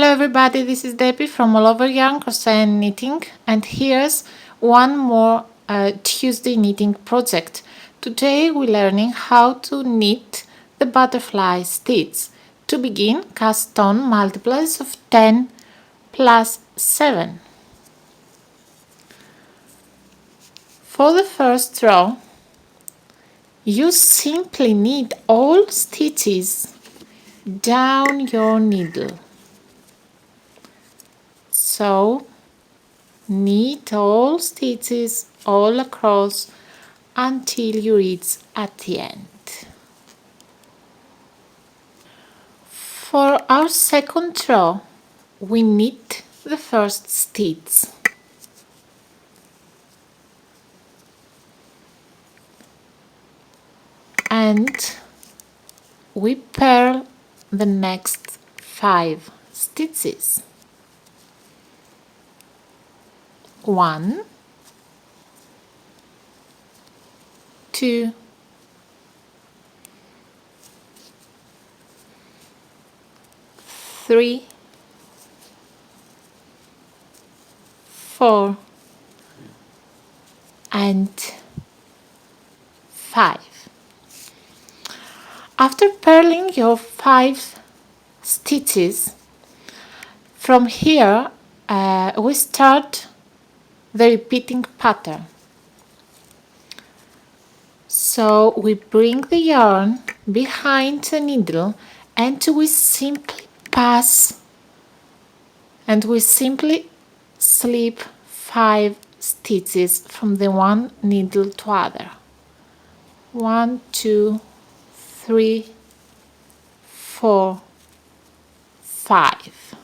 Hello everybody, this is Debbie from All Over Yarn Crochet and Knitting, and here's one more Tuesday knitting project. Today we're learning how to knit the butterfly stitch. To begin, cast on multiples of 10 plus 7. For the first row, you simply knit all stitches down your needle. So knit all stitches all across until you reach at the end. For our second row, we knit the first stitch. And we purl the next 5 stitches. 1, 2, 3, 4, and 5. After purling your 5 stitches, from here we start the repeating pattern. So we bring the yarn behind the needle and we simply pass and we simply slip 5 stitches from the one needle to other. 1, 2, 3, 4, 5.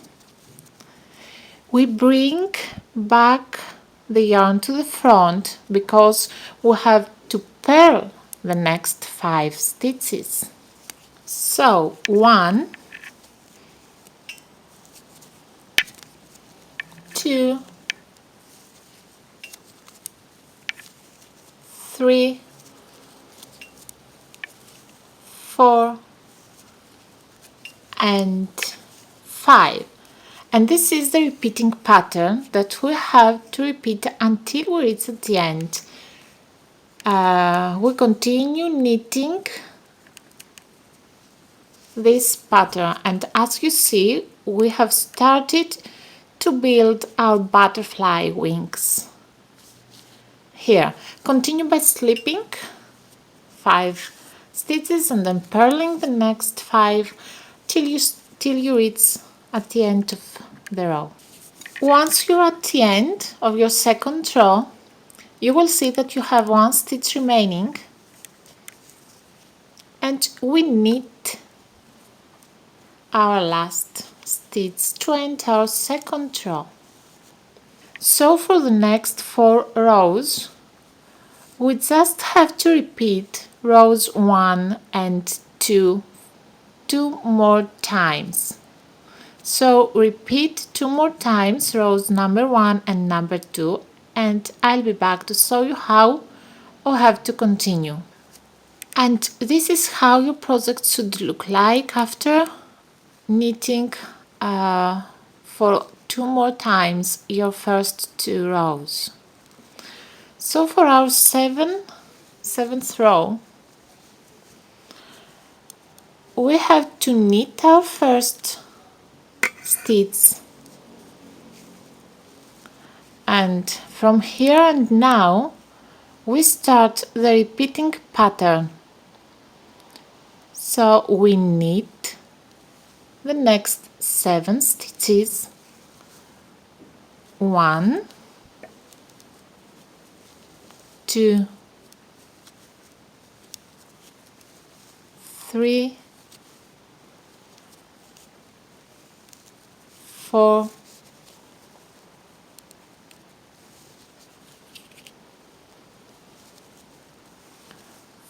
We bring back the yarn to the front because we have to purl the next 5 stitches. So 1, 2, 3, 4, and 5. And this is the repeating pattern that we have to repeat until we reach at the end. We continue knitting this pattern, and as you see, we have started to build our butterfly wings. Here, continue by slipping 5 stitches and then purling the next 5 till you reach at the end of the row. Once you're at the end of your second row, you will see that you have 1 stitch remaining, and we knit our last stitch to end our second row. So for the next 4 rows, we just have to repeat rows 1 and 2 more times. So repeat 2 more times rows number 1 and number 2, and I'll be back to show you how we have to continue. And this is how your project should look like after knitting for 2 more times your first 2 rows. So for our seventh row, we have to knit our first stitch, and from here and now we start the repeating pattern. So we knit the next 7 stitches, 1, 2, 3, 4,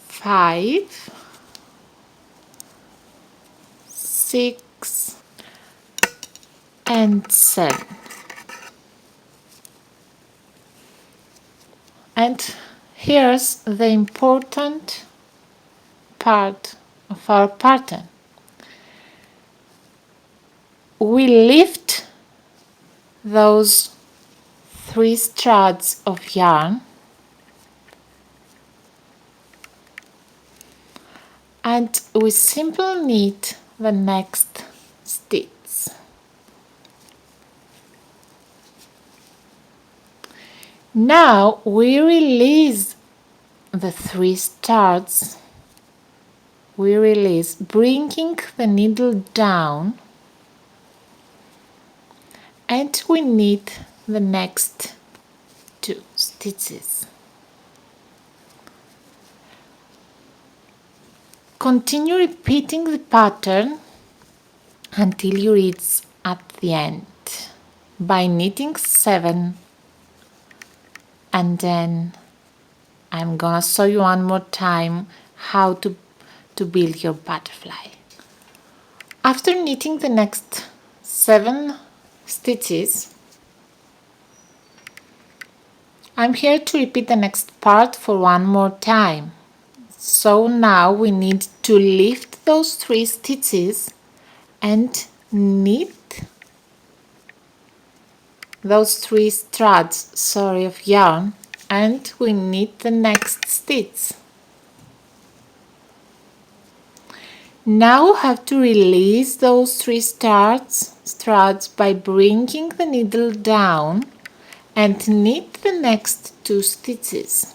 5, 6, and 7. And here's the important part of our pattern. we lift those 3 strands of yarn and we simply knit the next stitch. Now we release the 3 strands. We release, bringing the needle down, and we knit the next 2 stitches. Continue repeating the pattern until you reach at the end by knitting 7, and then I'm gonna show you one more time how to build your butterfly. After knitting the next 7 stitches, I'm here to repeat the next part for one more time. So now we need to lift those 3 stitches and knit those 3 strands of yarn, and we knit the next stitch. Now we have to release those 3 strands by bringing the needle down and knit the next 2 stitches.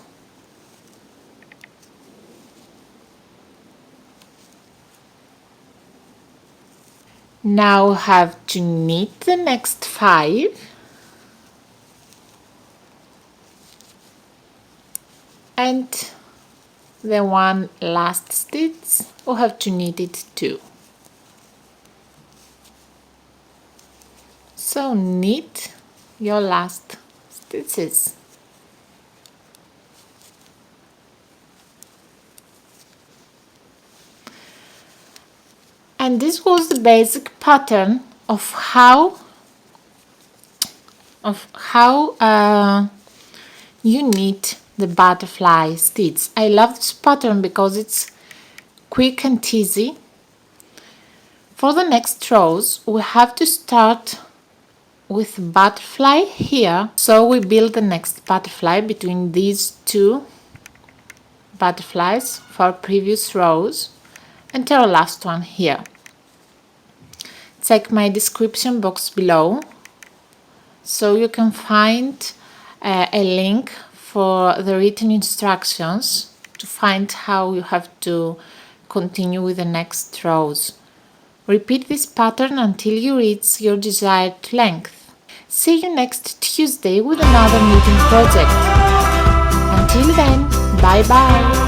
Now we have to knit the next 5 and the one last stitch we have to knit it too. So knit your last stitches. And this was the basic pattern of how you knit the butterfly stitch. I love this pattern because it's quick and easy. For the next rows we have to start with butterfly here, so we build the next butterfly between these 2 butterflies for previous rows and our last one here. Check my description box below so you can find a link for the written instructions to find how you have to continue with the next rows. Repeat this pattern until you reach your desired length. See you next Tuesday with another knitting project. Until then, bye bye!